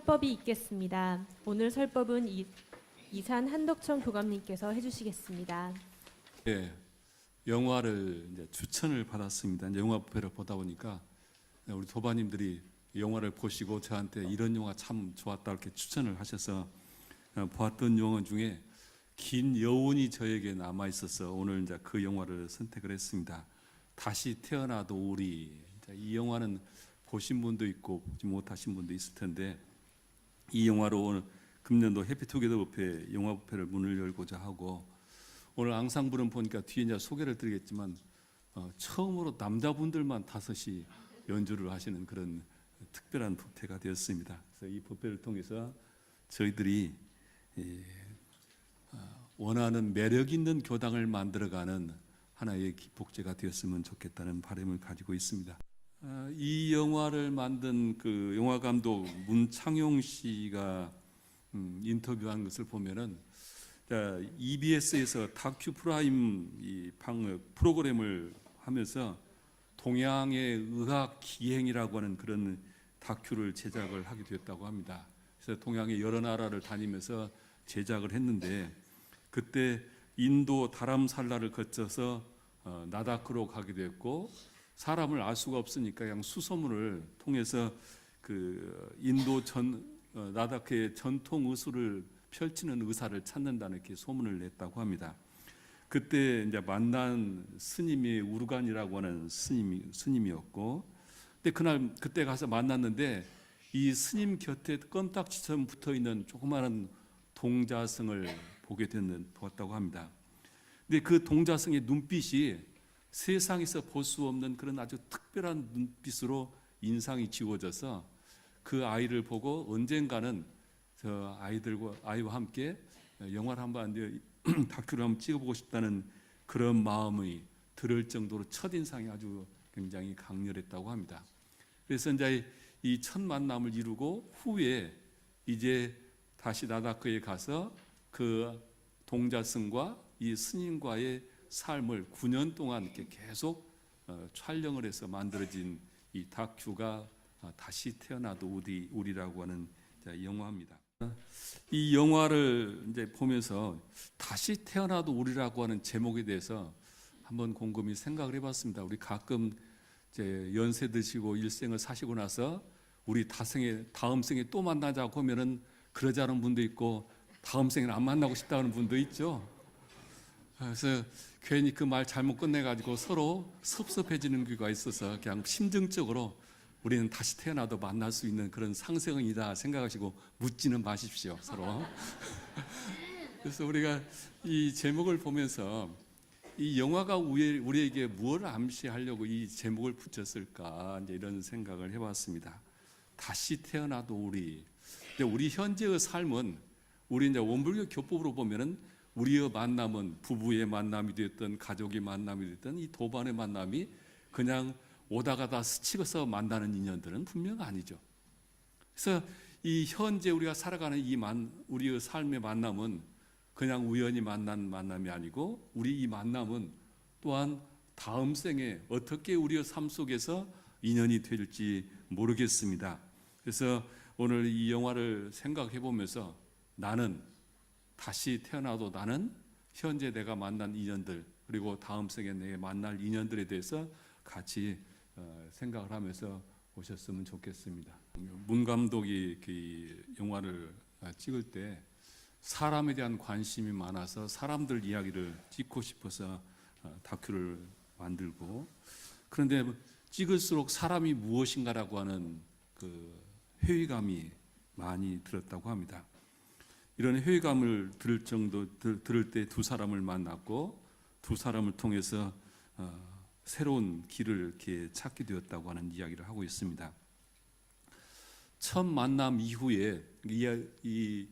설법이 있겠습니다. 오늘 설법은 이산 한덕천 교감님께서 해주시겠습니다. 예, 영화를 이제 추천을 받았습니다. 이제 영화 부회를 보다 보니까 우리 도바님들이 영화를 보시고 저한테 이런 영화 참 좋았다 이렇게 추천을 하셔서 보았던 영화 중에 긴 여운이 저에게 남아 있어서 오늘 이제 그 영화를 선택을 했습니다. 다시 태어나도 우리. 이 영화는 보신 분도 있고 보지 못하신 분도 있을 텐데, 이 영화로 오늘 금년도 해피투게더 뷔페 영화 뷔페를 문을 열고자 하고, 오늘 앙상블은 보니까 뒤에 이제 소개를 드리겠지만 처음으로 남자분들만 다섯이 연주를 하시는 그런 특별한 뷔페가 되었습니다. 그래서 이 뷔페를 통해서 저희들이 원하는 매력 있는 교당을 만들어가는 하나의 기폭제가 되었으면 좋겠다는 바람을 가지고 있습니다. 이 영화를 만든 그 영화 감독 문창용 씨가 인터뷰한 것을 보면은, EBS에서 다큐 프라임 이 프로그램을 하면서 동양의 의학 기행이라고 하는 그런 다큐를 제작을 하게 되었다고 합니다. 그래서 동양의 여러 나라를 다니면서 제작을 했는데, 그때 인도 다람살라를 거쳐서 나다크로 가게 됐고, 사람을 알 수가 없으니까 그냥 수소문을 통해서 그 인도 나다크의 전통 의술을 펼치는 의사를 찾는다는 이렇게 소문을 냈다고 합니다. 그때 이제 만난 스님이 우르간이라고 하는 스님이었고, 근데 그때 가서 만났는데 이 스님 곁에 껌딱지처럼 붙어 있는 조그마한 동자승을 보았다고 합니다. 근데 그 동자승의 눈빛이 세상에서 볼 수 없는 그런 아주 특별한 눈빛으로 인상이 지워져서 그 아이를 보고 언젠가는 저 아이와 함께 영화를 한번 다큐를 한번 찍어보고 싶다는 그런 마음이 들을 정도로 첫인상이 아주 굉장히 강렬했다고 합니다. 그래서 이제 이 첫 만남을 이루고 후에 이제 다시 나다크에 가서 그 동자승과 이 스님과의 삶을 9년 동안 이렇게 계속 촬영을 해서 만들어진 이 다큐가 다시 태어나도 우리라고 하는 영화입니다. 이 영화를 이제 보면서 다시 태어나도 우리라고 하는 제목에 대해서 한번 곰곰이 생각을 해봤습니다. 우리 가끔 이제 연세 드시고 일생을 사시고 나서 우리 다음 생에 또 만나자고 하면은 그러지 않은 분도 있고, 다음 생에는 안 만나고 싶다는 분도 있죠. 그래서 괜히 그 말 잘못 끝내가지고 서로 섭섭해지는 경우가 있어서 그냥 심정적으로 우리는 다시 태어나도 만날 수 있는 그런 상생이다 생각하시고 묻지는 마십시오, 서로. 그래서 우리가 이 제목을 보면서 이 영화가 우리에게 무엇을 암시하려고 이 제목을 붙였을까, 이제 이런 생각을 해봤습니다. 다시 태어나도 우리. 근데 우리 현재의 삶은, 우리 이제 원불교 교법으로 보면은 우리의 만남은 부부의 만남이 됐든 가족의 만남이 됐든 이 도반의 만남이 그냥 오다가다 스치고서 만나는 인연들은 분명 아니죠. 그래서 이 현재 우리가 살아가는 우리의 삶의 만남은 그냥 우연히 만난 만남이 아니고, 우리 이 만남은 또한 다음 생에 어떻게 우리의 삶 속에서 인연이 될지 모르겠습니다. 그래서 오늘 이 영화를 생각해 보면서 나는 다시 태어나도 나는 현재 내가 만난 인연들, 그리고 다음 생에 내가 만날 인연들에 대해서 같이 생각을 하면서 오셨으면 좋겠습니다. 문 감독이 그 영화를 찍을 때 사람에 대한 관심이 많아서 사람들 이야기를 찍고 싶어서 다큐를 만들고, 그런데 찍을수록 사람이 무엇인가라고 하는 그 회의감이 많이 들었다고 합니다. 이런 회의감을 들을 때 두 사람을 만났고, 두 사람을 통해서 새로운 길을 이렇게 찾게 되었다고 하는 이야기를 하고 있습니다. 첫 만남 이후에 이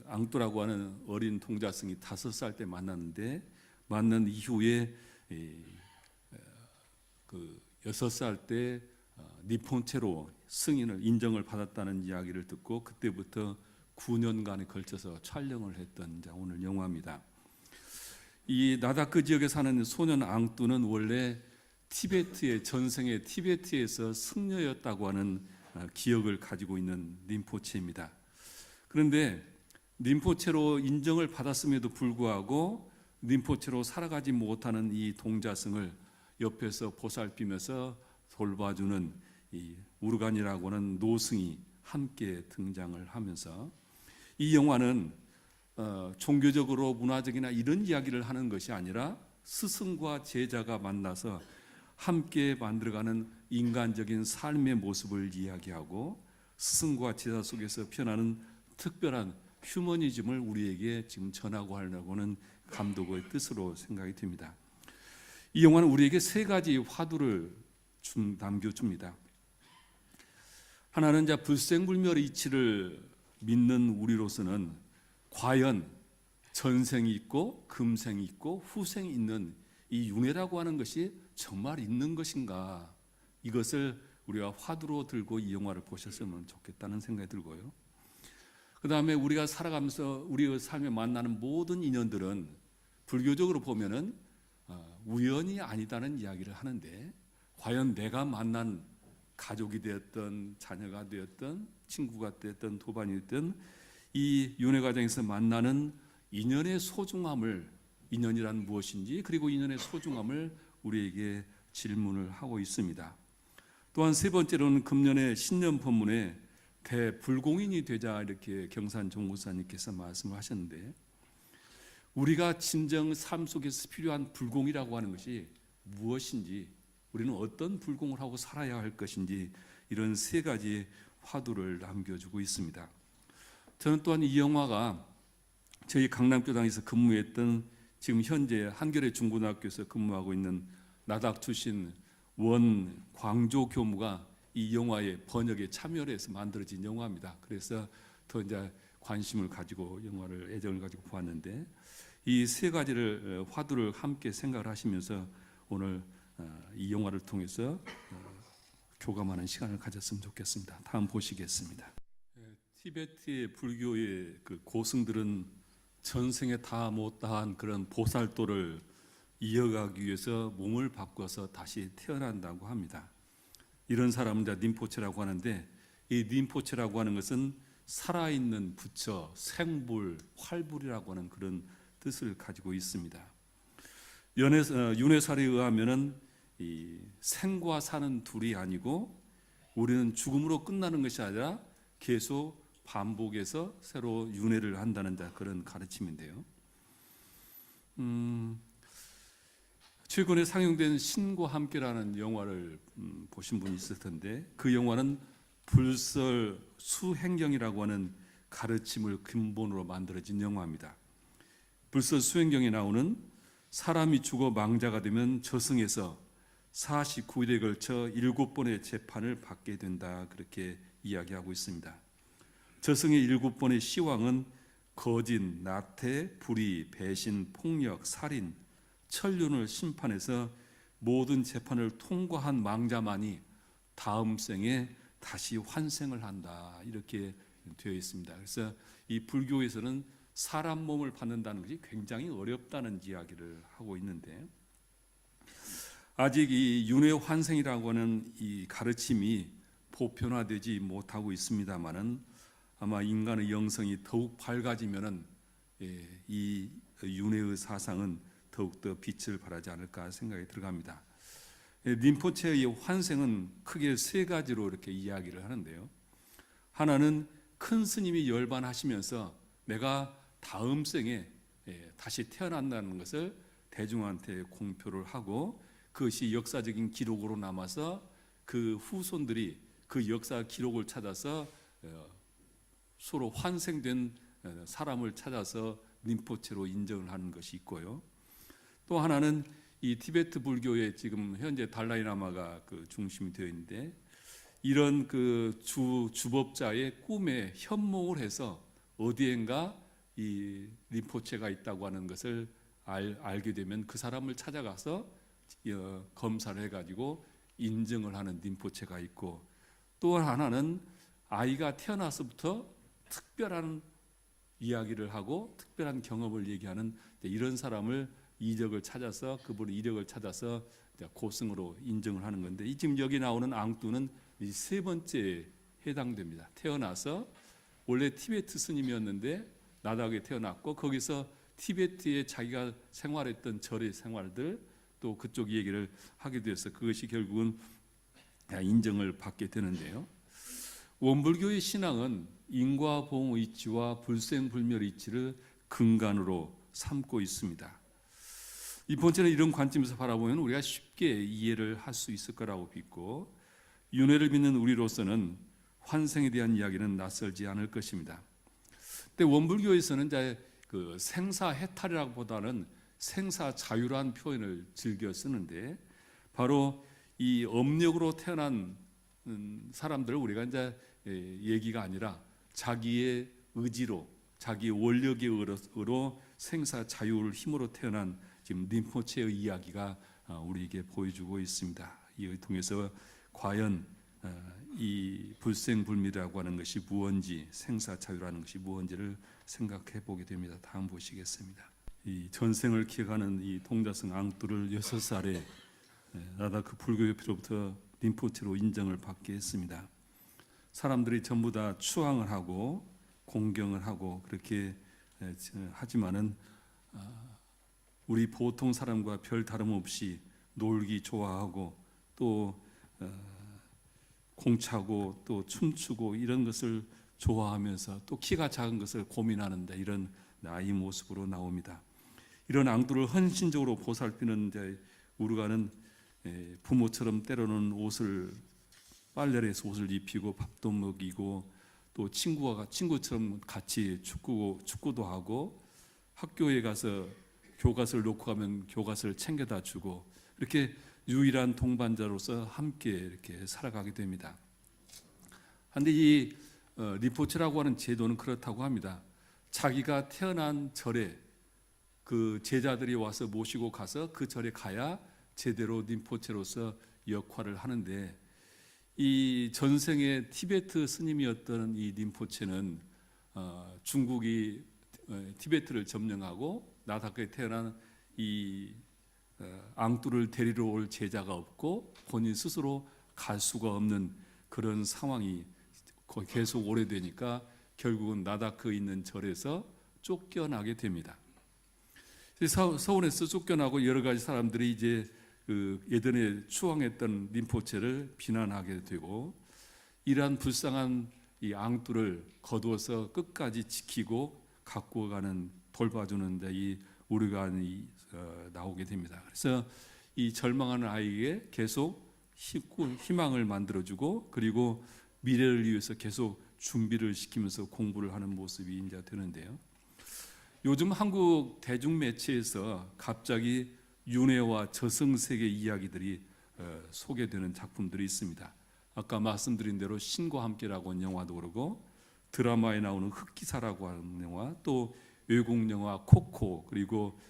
앙뚜라고 하는 어린 동자승이 5살 때 만났는데, 만난 이후에 그 6살 때 니폰체로 승인을 인정을 받았다는 이야기를 듣고, 그때부터 9년간에 걸쳐서 촬영을 했던 오늘 영화입니다. 이 나다크 지역에 사는 소년 앙뚜는 원래 티베트의 전생에 티베트에서 승려였다고 하는 기억을 가지고 있는 림포체입니다. 그런데 림포체로 인정을 받았음에도 불구하고 림포체로 살아가지 못하는 이 동자승을 옆에서 보살피면서 돌봐주는 이 우르간이라고 하는 노승이 함께 등장을 하면서, 이 영화는 종교적으로 문화적이나 이런 이야기를 하는 것이 아니라 스승과 제자가 만나서 함께 만들어가는 인간적인 삶의 모습을 이야기하고, 스승과 제자 속에서 피어나는 특별한 휴머니즘을 우리에게 지금 전하고 하려고 하는 감독의 뜻으로 생각이 됩니다. 이 영화는 우리에게 세 가지 화두를 남겨줍니다. 하나는 불생불멸의 이치를 믿는 우리로서는 과연 전생이 있고 금생이 있고 후생이 있는 이 윤회라고 하는 것이 정말 있는 것인가, 이것을 우리가 화두로 들고 이 영화를 보셨으면 좋겠다는 생각이 들고요. 그 다음에 우리가 살아가면서 우리의 삶에 만나는 모든 인연들은 불교적으로 보면은 우연이 아니다는 이야기를 하는데, 과연 내가 만난 가족이 되었던 자녀가 되었던 친구가 되었던 도반이 되었던 이 윤회 과정에서 만나는 인연의 소중함을, 인연이란 무엇인지, 그리고 인연의 소중함을 우리에게 질문을 하고 있습니다. 또한 세 번째로는 금년의 신년 법문에 대불공인이 되자, 이렇게 경산 종목사님께서 말씀을 하셨는데, 우리가 진정 삶 속에서 필요한 불공이라고 하는 것이 무엇인지, 우리는 어떤 불공을 하고 살아야 할 것인지, 이런 세 가지 화두를 남겨주고 있습니다. 저는 또한 이 영화가 저희 강남교당에서 근무했던, 지금 현재 한겨레 중고등학교에서 근무하고 있는 나닥 출신 원 광조 교무가 이 영화의 번역에 참여를 해서 만들어진 영화입니다. 그래서 더 이제 관심을 가지고 영화를, 애정을 가지고 보았는데, 이 세 가지를 화두를 함께 생각을 하시면서 오늘 이 영화를 통해서 교감하는 시간을 가졌으면 좋겠습니다. 다음 보시겠습니다. 티베트의 불교의 그 고승들은 전생에 다 못다한 그런 보살도를 이어가기 위해서 몸을 바꿔서 다시 태어난다고 합니다. 이런 사람은 림포체라고 하는데, 이 림포체라고 하는 것은 살아있는 부처, 생불, 활불이라고 하는 그런 뜻을 가지고 있습니다. 윤회설에 의하면은 이 생과 사는 둘이 아니고, 우리는 죽음으로 끝나는 것이 아니라 계속 반복해서 새로 윤회를 한다는 그런 가르침인데요. 최근에 상영된 신과 함께라는 영화를 보신 분이 있을 텐데, 그 영화는 불설 수행경이라고 하는 가르침을 근본으로 만들어진 영화입니다. 불설 수행경에 나오는 사람이 죽어 망자가 되면 저승에서 49일에 걸쳐 7번의 재판을 받게 된다, 그렇게 이야기하고 있습니다. 저승의 7번의 시황은 거짓, 나태, 불의, 배신, 폭력, 살인, 천륜을 심판해서 모든 재판을 통과한 망자만이 다음 생에 다시 환생을 한다, 이렇게 되어 있습니다. 그래서 이 불교에서는 사람 몸을 받는다는 것이 굉장히 어렵다는 이야기를 하고 있는데, 아직 이 윤회 환생이라고 하는 이 가르침이 보편화되지 못하고 있습니다만은, 아마 인간의 영성이 더욱 밝아지면은 이 윤회의 사상은 더욱더 빛을 발하지 않을까 생각이 들어갑니다. 림포체의 환생은 크게 세 가지로 이렇게 이야기를 하는데요. 하나는 큰 스님이 열반하시면서 내가 다음 생에 다시 태어난다는 것을 대중한테 공표를 하고, 그것이 역사적인 기록으로 남아서 그 후손들이 그 역사 기록을 찾아서 서로 환생된 사람을 찾아서 림포체로 인정을 하는 것이 있고요. 또 하나는 이 티베트 불교의 지금 현재 달라이라마가 그 중심이 되어 있는데, 이런 그 주법자의 꿈에 현몽을 해서 어디엔가 이 림포체가 있다고 하는 것을 알게 되면 그 사람을 찾아가서 검사를 해가지고 인정을 하는 림포체가 있고, 또 하나는 아이가 태어나서부터 특별한 이야기를 하고 특별한 경험을 얘기하는 이런 사람을 이적을 찾아서, 그분의 이력을 찾아서 고승으로 인정을 하는 건데, 지금 여기 나오는 앙뚜는 이 세 번째 해당됩니다. 태어나서 원래 티베트 스님이었는데 나닥에 태어났고 거기서 티베트에 자기가 생활했던 절의 생활들 또 그쪽 얘기를 하게 돼서 그것이 결국은 인정을 받게 되는데요. 원불교의 신앙은 인과보응의치와 불생불멸의치를 근간으로 삼고 있습니다. 이 본체는 이런 관점에서 바라보면 우리가 쉽게 이해를 할 수 있을 거라고 믿고 윤회를 믿는 우리로서는 환생에 대한 이야기는 낯설지 않을 것입니다. 근데 원불교에서는 이제 그 생사해탈이라기보다는 생사자유라는 표현을 즐겨 쓰는데 바로 이 업력으로 태어난 사람들을 우리가 이제 얘기가 아니라 자기의 의지로 자기 원력의 의로 생사자유를 힘으로 태어난 지금 림포체의 이야기가 우리에게 보여주고 있습니다. 이를 통해서 과연 이 불생불멸이라고 하는 것이 무언지 생사자유라는 것이 무언지를 생각해 보게 됩니다. 다음 보시겠습니다. 이 전생을 기억하는 이 동자승 앙뚜를 6살에 나다크 불교협회로부터 림포체로 인정을 받게 했습니다. 사람들이 전부 다 추앙을 하고 공경을 하고 그렇게 하지만은 우리 보통 사람과 별 다름없이 놀기 좋아하고 또 공차고 또 춤추고 이런 것을 좋아하면서 또 키가 작은 것을 고민하는데 이런 나이 모습으로 나옵니다. 이런 앙뚜를 헌신적으로 보살피는 이제 우르가는 부모처럼 때로는 옷을 빨래를 해서 옷을 입히고 밥도 먹이고 또 친구처럼 같이 축구도 하고 학교에 가서 교과서를 놓고 가면 교과서를 챙겨다 주고 이렇게 유일한 동반자로서 함께 이렇게 살아가게 됩니다. 그런데 이 림포체라고 하는 제도는 그렇다고 합니다. 자기가 태어난 절에 그 제자들이 와서 모시고 가서 그 절에 가야 제대로 림포체로서 역할을 하는데 이 전생의 티베트 스님이었던 이 림포체는 중국이 티베트를 점령하고 나다크에 태어난 이 앙뚜를 데리러 올 제자가 없고 본인 스스로 갈 수가 없는 그런 상황이 계속 오래되니까 결국은 나다크에 있는 절에서 쫓겨나게 됩니다. 서원에서 쫓겨나고 여러 가지 사람들이 이제 그 예전에 추앙했던 림포체를 비난하게 되고 이러한 불쌍한 이 앙뚜를 거두어서 끝까지 지키고 갖고 가는 돌봐주는 이 우르간이 나오게 됩니다. 그래서 이 절망하는 아이에게 계속 희망을 만들어주고 그리고 미래를 위해서 계속 준비를 시키면서 공부를 하는 모습이 이제 되는데요. 요즘 한국 대중매체에서 갑자기 윤회와 저승세계 이야기들이 소개되는 작품들이 있습니다. 아까 말씀드린 대로 신과 함께라고 하는 영화도 그러고 드라마에 나오는 흑기사라고 하는 영화 또 외국 영화 코코 그리고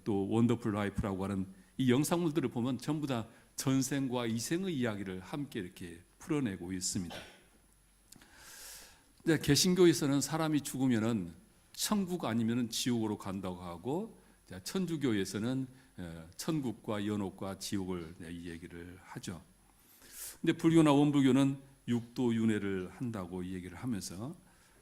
또 원더풀 라이프라고 하는 이 영상물들을 보면 전부 다 전생과 이생의 이야기를 함께 이렇게 풀어내고 있습니다. 개신교에서는 사람이 죽으면은 천국 아니면은 지옥으로 간다고 하고 천주교에서는 천국과 연옥과 지옥을 이 얘기를 하죠. 근데 불교나 원불교는 육도 윤회를 한다고 얘기를 하면서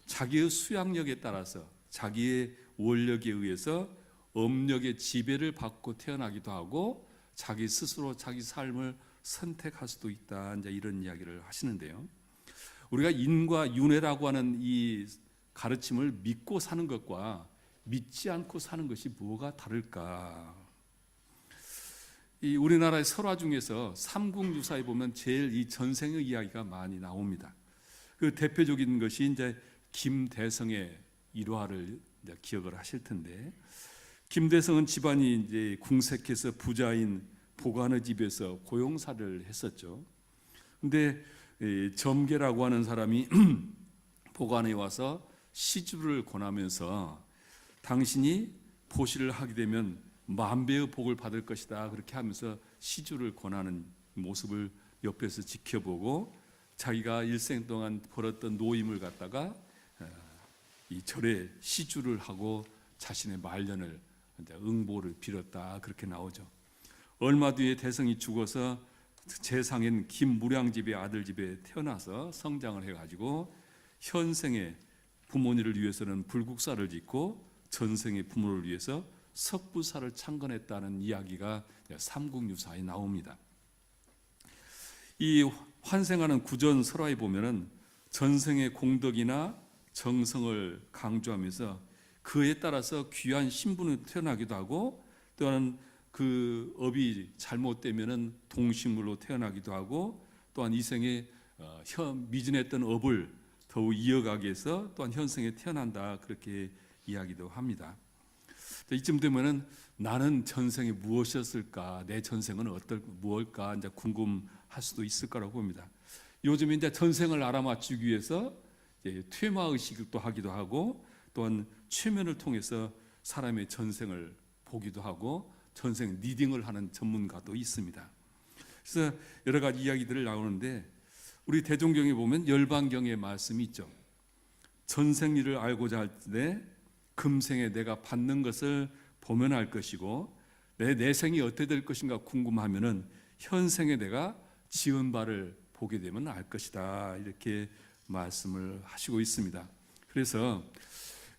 자기의 수양력에 따라서 자기의 원력에 의해서 업력의 지배를 받고 태어나기도 하고 자기 스스로 자기 삶을 선택할 수도 있다. 이제 이런 이야기를 하시는데요. 우리가 인과 윤회라고 하는 이 가르침을 믿고 사는 것과 믿지 않고 사는 것이 뭐가 다를까? 이 우리나라의 설화 중에서 삼국유사에 보면 제일 이 전생의 이야기가 많이 나옵니다. 그 대표적인 것이 이제 김대성의 일화를 이제 기억을 하실 텐데, 김대성은 집안이 이제 궁색해서 부자인 보관의 집에서 고용사를 했었죠. 근데 점계라고 하는 사람이 보관에 와서 시주를 권하면서 당신이 보시를 하게 되면 만배의 복을 받을 것이다 그렇게 하면서 시주를 권하는 모습을 옆에서 지켜보고 자기가 일생 동안 벌었던 노임을 갖다가 이 절에 시주를 하고 자신의 말년을 응보를 빌었다 그렇게 나오죠. 얼마 뒤에 대성이 죽어서 재상인 김무량집의 아들 집에 태어나서 성장을 해가지고 현생의 부모님을 위해서는 불국사를 짓고 전생의 부모를 위해서 석부사를 창건했다는 이야기가 삼국유사에 나옵니다. 이 환생하는 구전 설화에 보면은 전생의 공덕이나 정성을 강조하면서 그에 따라서 귀한 신분으로 태어나기도 하고, 또한 그 업이 잘못되면은 동식물로 태어나기도 하고, 또한 이 생에 미진했던 업을 더욱 이어가기 위해서 또한 현생에 태어난다, 그렇게 이야기도 합니다. 이쯤 되면은 나는 전생에 무엇이었을까, 내 전생은 무엇일까 이제 궁금할 수도 있을 거라고 봅니다. 요즘 이제 전생을 알아맞추기 위해서 퇴마 의식도 하기도 하고, 또한 최면을 통해서 사람의 전생을 보기도 하고 전생 리딩을 하는 전문가도 있습니다. 그래서 여러 가지 이야기들을 나오는데, 우리 대종경에 보면 열반경의 말씀이 있죠. 전생일을 알고자 할 때 금생에 내가 받는 것을 보면 알 것이고, 내 내생이 어떻게 될 것인가 궁금하면은 현생에 내가 지은 바를 보게 되면 알 것이다, 이렇게 말씀을 하시고 있습니다. 그래서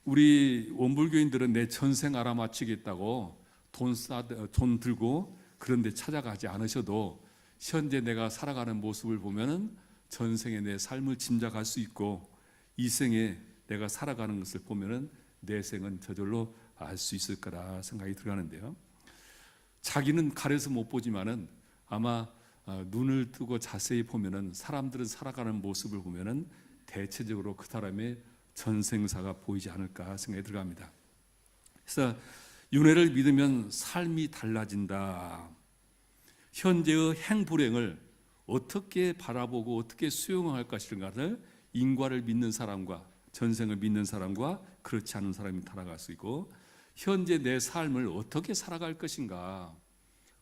우리 원불교인들은 내 전생 알아맞히겠다고 돈 들고 그런 데 찾아가지 않으셔도 현재 내가 살아가는 모습을 보면은 전생에 내 삶을 짐작할 수 있고, 이 생에 내가 살아가는 것을 보면은 내 생은 저절로 알 수 있을 거라 생각이 들어가는데요. 자기는 가려서 못 보지만은 아마 눈을 뜨고 자세히 보면은 사람들은 살아가는 모습을 보면은 대체적으로 그 사람의 전생사가 보이지 않을까 생각이 들어갑니다. 그래서 윤회를 믿으면 삶이 달라진다. 현재의 행불행을 어떻게 바라보고 어떻게 수용할 것인가를 인과를 믿는 사람과 전생을 믿는 사람과 그렇지 않은 사람이 살아갈 수 있고, 현재 내 삶을 어떻게 살아갈 것인가,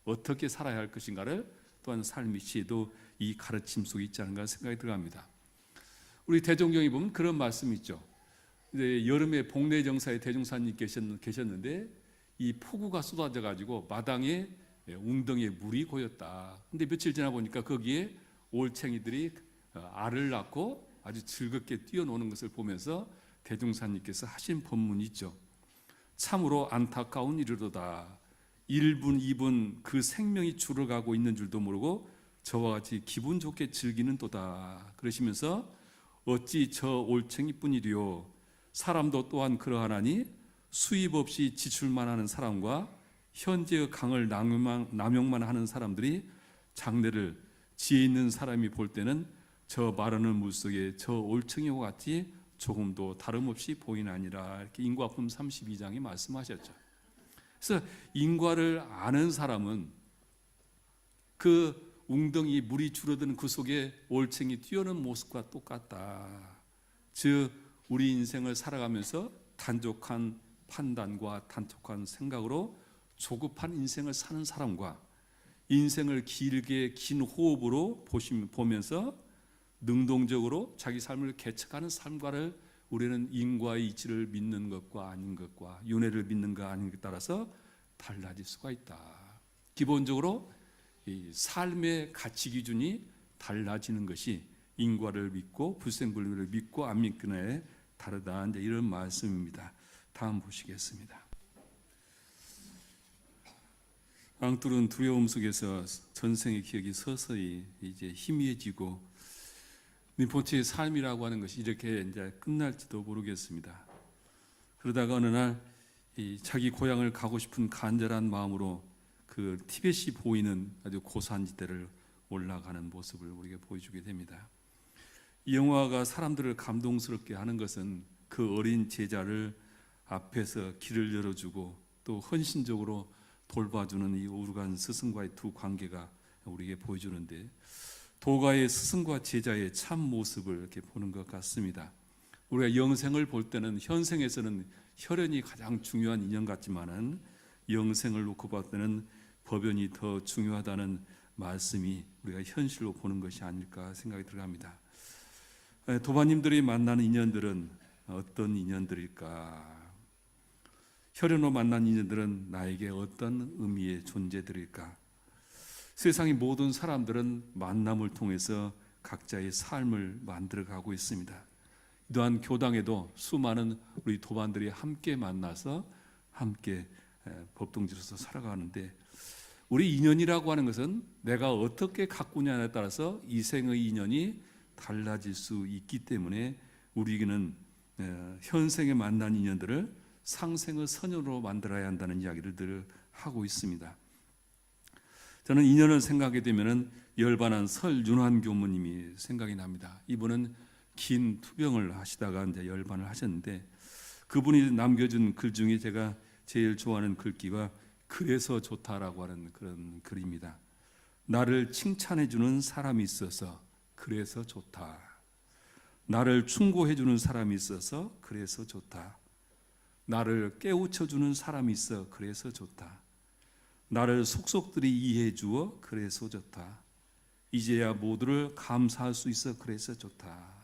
어떻게 살아야 할 것인가를 또한 삶이 시에도 이 가르침 속에 있지 않은가 생각이 들어갑니다. 우리 대종경에 보면 그런 말씀이 있죠. 여름에 복례 정사에 대종사님 계셨는데 이 폭우가 쏟아져 가지고 마당에 웅덩이에 물이 고였다. 근데 며칠 지나 보니까 거기에 올챙이들이 알을 낳고 아주 즐겁게 뛰어노는 것을 보면서 대종사님께서 하신 법문이 있죠. 참으로 안타까운 일이로다. 1분 2분 그 생명이 줄어가고 있는 줄도 모르고 저와 같이 기분 좋게 즐기는 도다. 그러시면서 어찌 저 올챙이뿐이리요, 사람도 또한 그러하나니 수입 없이 지출만 하는 사람과 현재의 강을 남용만 하는 사람들이 장래를 지혜 있는 사람이 볼 때는 저 마르는 물속에 저 올챙이와 같이 조금도 다름없이 보이나니라, 이렇게 인과품 32장에 말씀하셨죠. 그래서 인과를 아는 사람은 그 웅덩이 물이 줄어드는 그 속에 올챙이 뛰어오는 모습과 똑같다. 즉 우리 인생을 살아가면서 단족한 판단과 단족한 생각으로 조급한 인생을 사는 사람과 인생을 길게 긴 호흡으로 보면서 능동적으로 자기 삶을 개척하는 삶과를 우리는 인과의 이치를 믿는 것과 아닌 것과 윤회를 믿는가 아닌 것에 따라서 달라질 수가 있다. 기본적으로 이 삶의 가치 기준이 달라지는 것이 인과를 믿고 불생불멸을 믿고 안 믿느냐에 다르다, 이제 이런 말씀입니다. 다음 보시겠습니다. 앙뚜른 두려움 속에서 전생의 기억이 서서히 이제 희미해지고 림포체의 삶이라고 하는 것이 이렇게 이제 끝날지도 모르겠습니다. 그러다가 어느 날 자기 고향을 가고 싶은 간절한 마음으로 그 티벳이 보이는 아주 고산지대를 올라가는 모습을 우리에게 보여주게 됩니다. 이 영화가 사람들을 감동스럽게 하는 것은 그 어린 제자를 앞에서 길을 열어주고 또 헌신적으로 돌봐주는 이 오르간 스승과의 두 관계가 우리에게 보여주는데, 도가의 스승과 제자의 참 모습을 이렇게 보는 것 같습니다. 우리가 영생을 볼 때는 현생에서는 혈연이 가장 중요한 인연 같지만은 영생을 놓고 봤을 때는 법연이 더 중요하다는 말씀이 우리가 현실로 보는 것이 아닐까 생각이 들어갑니다. 도반님들이 만나는 인연들은 어떤 인연들일까? 혈연으로 만난 인연들은 나에게 어떤 의미의 존재들일까? 세상의 모든 사람들은 만남을 통해서 각자의 삶을 만들어가고 있습니다. 또한 교당에도 수많은 우리 도반들이 함께 만나서 함께 법동지로서 살아가는데, 우리 인연이라고 하는 것은 내가 어떻게 가꾸냐에 따라서 이 생의 인연이 달라질 수 있기 때문에 우리는 현생에 만난 인연들을 상생의 선연으로 만들어야 한다는 이야기를 늘 하고 있습니다. 저는 인연을 생각하게 되면은 열반한 설윤환 교무님이 생각이 납니다. 이분은 긴 투병을 하시다가 이제 열반을 하셨는데, 그분이 남겨준 글 중에 제가 제일 좋아하는 글귀가 그래서 좋다라고 하는 그런 글입니다. 나를 칭찬해 주는 사람이 있어서 그래서 좋다. 나를 충고해 주는 사람이 있어서 그래서 좋다. 나를 깨우쳐 주는 사람이 있어 그래서 좋다. 나를 속속들이 이해해 주어 그래서 좋다. 이제야 모두를 감사할 수 있어 그래서 좋다.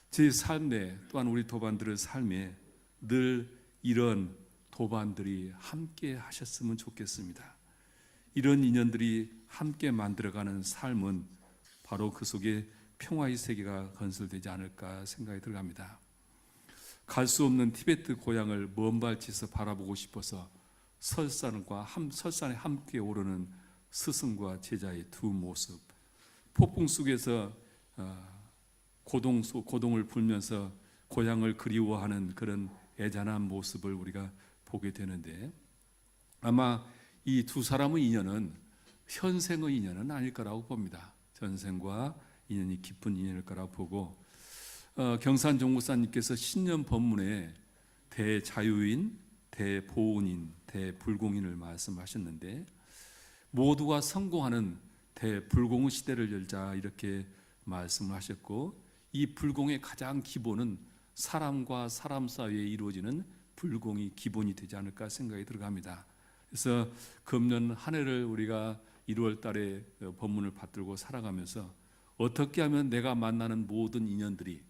제 삶에, 또한 우리 도반들의 삶에 늘 이런 도반들이 함께 하셨으면 좋겠습니다. 이런 인연들이 함께 만들어가는 삶은 바로 그 속에 평화의 세계가 건설되지 않을까 생각이 들어갑니다. 갈 수 없는 티베트 고향을 먼 발치에서 바라보고 싶어서 설산에 함께 오르는 스승과 제자의 두 모습, 폭풍 속에서 고동을 불면서 고향을 그리워하는 그런 애잔한 모습을 우리가 보게 되는데, 아마 이 두 사람의 인연은 현생의 인연은 아닐 거라고 봅니다. 전생과 인연이 깊은 인연일 거라고 보고, 경산종무사님께서 신년 법문에 대자유인, 대보은인, 대불공인을 말씀하셨는데, 모두가 성공하는 대불공의 시대를 열자 이렇게 말씀을 하셨고, 이 불공의 가장 기본은 사람과 사람 사이에 이루어지는 불공이 기본이 되지 않을까 생각이 들어갑니다. 그래서 금년 한 해를 우리가 1월 달에 법문을 받들고 살아가면서 어떻게 하면 내가 만나는 모든 인연들이,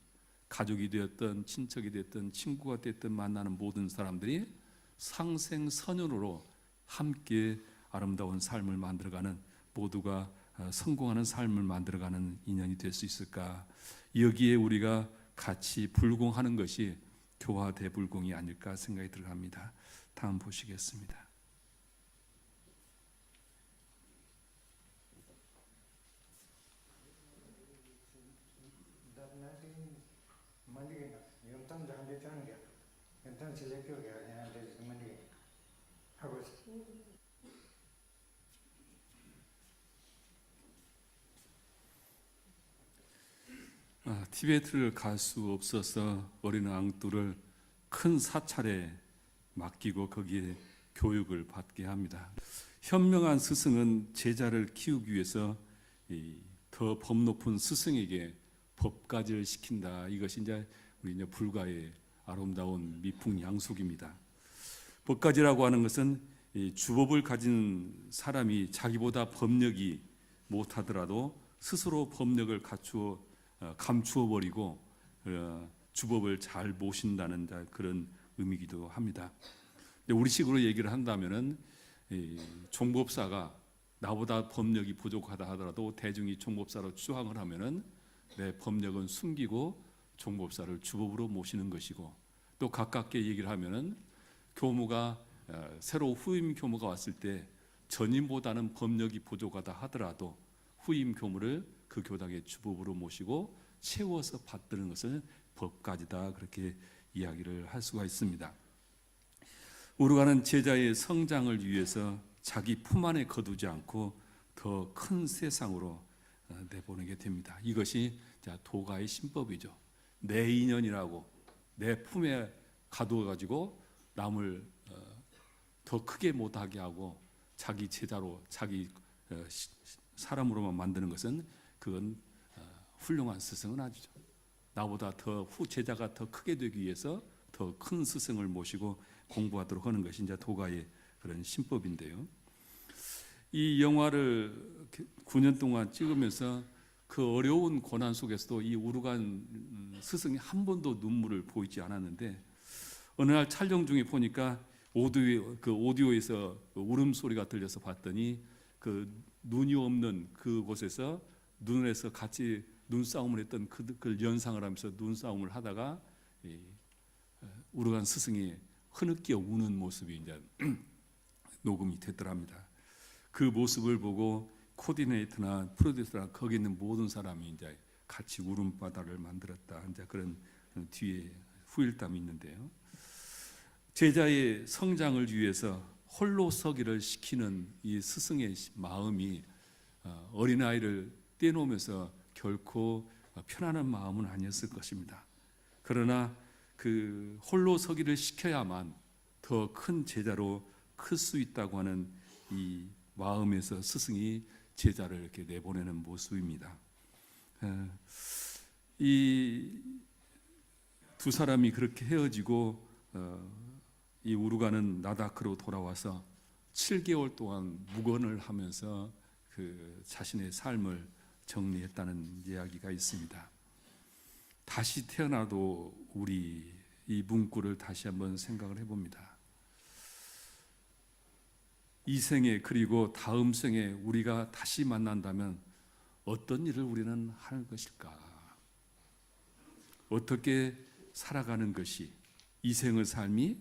가족이 되었든 친척이 되었든 친구가 되었든 만나는 모든 사람들이 상생선연으로 함께 아름다운 삶을 만들어가는, 모두가 성공하는 삶을 만들어가는 인연이 될 수 있을까? 여기에 우리가 같이 불공하는 것이 교화대불공이 아닐까 생각이 들어갑니다. 다음 보시겠습니다. 티베트를 갈 수 없어서 어린 앙뚜를 큰 사찰에 맡기고 거기에 교육을 받게 합니다. 현명한 스승은 제자를 키우기 위해서 더 법 높은 스승에게 법가지를 시킨다. 이것이 이제 우리 이제 불가의 아름다운 미풍양속입니다. 법가지라고 하는 것은 주법을 가진 사람이 자기보다 법력이 못하더라도 스스로 법력을 감추어 버리고 주법을 잘 모신다는 그런 의미이기도 합니다. 근데 우리식으로 얘기를 한다면은 종법사가 나보다 법력이 부족하다 하더라도 대중이 종법사로 추앙을 하면은 내 법력은 숨기고 종법사를 주법으로 모시는 것이고, 또 가깝게 얘기를 하면은 교무가 새로 후임 교무가 왔을 때 전임보다는 법력이 부족하다 하더라도 후임 교무를 그 교당의 주법으로 모시고 채워서 받드는 것을 법가지다, 그렇게 이야기를 할 수가 있습니다. 우르가는 제자의 성장을 위해서 자기 품 안에 거두지 않고 더 큰 세상으로 내보내게 됩니다. 이것이 도가의 신법이죠. 내 인연이라고 내 품에 가두어가지고 남을 더 크게 못하게 하고 자기 제자로, 자기 사람으로만 만드는 것은, 그건 훌륭한 스승은 아니죠. 나보다 제자가 더 크게 되기 위해서 더 큰 스승을 모시고 공부하도록 하는 것이 이제 도가의 그런 신법인데요. 이 영화를 9년 동안 찍으면서 그 어려운 고난 속에서도 이 우르간 스승이 한 번도 눈물을 보이지 않았는데, 어느 날 촬영 중에 보니까 오디오에서 울음소리가 들려서 봤더니 그 눈이 없는 그곳에서 눈에서 같이 눈싸움을 했던 그 연상을 하면서 눈싸움을 하다가 우르간 스승이 흐느껴 우는 모습이 이제 녹음이 됐더랍니다. 그 모습을 보고 코디네이터나 프로듀서나 거기 있는 모든 사람이 이제 같이 울음바다를 만들었다. 이제 그런 뒤에 후일담이 있는데요. 제자의 성장을 위해서 홀로 서기를 시키는 이 스승의 마음이 어린아이를 떼놓으면서 결코 편안한 마음은 아니었을 것입니다. 그러나 그 홀로 서기를 시켜야만 더 큰 제자로 클 수 있다고 하는 이 마음에서 스승이 제자를 이렇게 내보내는 모습입니다. 이 두 사람이 그렇게 헤어지고 이 우르간은 나다크로 돌아와서 7개월 동안 묵언을 하면서 그 자신의 삶을 정리했다는 이야기가 있습니다. 다시 태어나도 우리 이 문구를 다시 한번 생각을 해봅니다. 이 생에 그리고 다음 생에 우리가 다시 만난다면 어떤 일을 우리는 하는 것일까? 어떻게 살아가는 것이 이 생의 삶이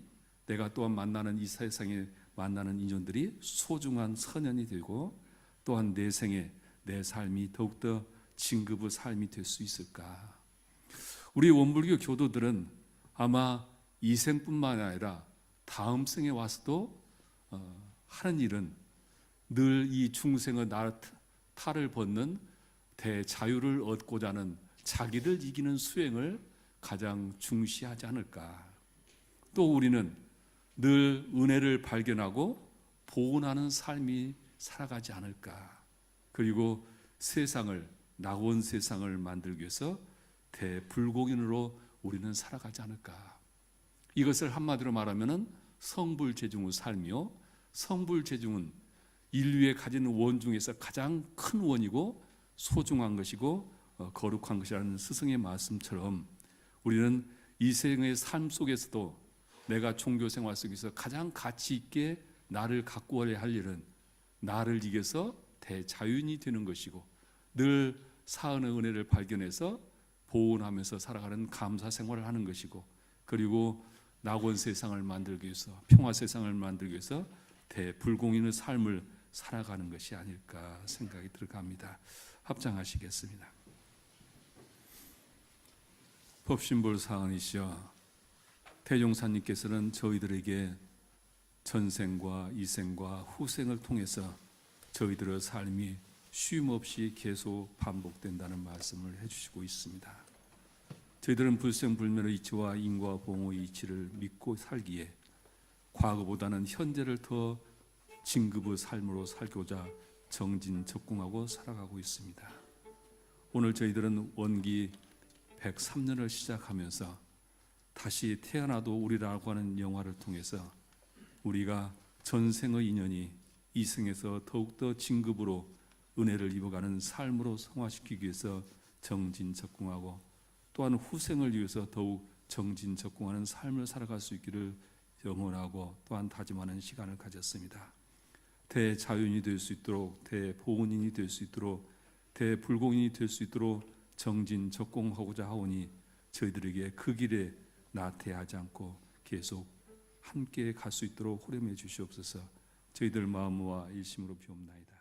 내가 또한 만나는 이 세상에 만나는 인연들이 소중한 선연이 되고 또한 내 생에 내 삶이 더욱더 진급의 삶이 될 수 있을까? 우리 원불교 교도들은 아마 이 생뿐만 아니라 다음 생에 와서도 하는 일은 늘 이 중생의 탈을 벗는 대자유를 얻고자 하는 자기를 이기는 수행을 가장 중시하지 않을까? 또 우리는 늘 은혜를 발견하고 보온하는 삶이 살아가지 않을까? 그리고 세상을 낙원 세상을 만들기 위해서 대불공인으로 우리는 살아가지 않을까? 이것을 한마디로 말하면은 성불재중의 삶이요, 성불재중은 인류에 가진 원 중에서 가장 큰 원이고 소중한 것이고 거룩한 것이라는 스승의 말씀처럼 우리는 이 생의 삶 속에서도 내가 종교 생활 속에서 가장 가치 있게 나를 가꾸어야 할 일은 나를 이겨서 대자유인이 되는 것이고 늘 사은의 은혜를 발견해서 보온하면서 살아가는 감사 생활을 하는 것이고 그리고 낙원 세상을 만들기 위해서 평화 세상을 만들기 위해서 대불공인의 삶을 살아가는 것이 아닐까 생각이 들어갑니다. 합장하시겠습니다. 법신볼 사은이시여, 태종사님께서는 저희들에게 전생과 이생과 후생을 통해서 저희들의 삶이 쉼없이 계속 반복된다는 말씀을 해주시고 있습니다. 저희들은 불생불멸의 이치와 인과 봉의 이치를 믿고 살기에 과거보다는 현재를 더 진급의 삶으로 살고자 정진적궁하고 살아가고 있습니다. 오늘 저희들은 원기 103년을 시작하면서 다시 태어나도 우리라고 하는 영화를 통해서 우리가 전생의 인연이 이 생에서 더욱더 진급으로 은혜를 입어가는 삶으로 성화시키기 위해서 정진적궁하고 또한 후생을 위해서 더욱 정진적궁하는 삶을 살아갈 수 있기를 염원하고 또한 다짐하는 시간을 가졌습니다. 대자연이 될 수 있도록, 대보은인이 될 수 있도록, 대불공인이 될 수 있도록 정진적공하고자 하오니 저희들에게 그 길에 나태하지 않고 계속 함께 갈 수 있도록 호렴해 주시옵소서. 저희들 마음과 일심으로 비옵나이다.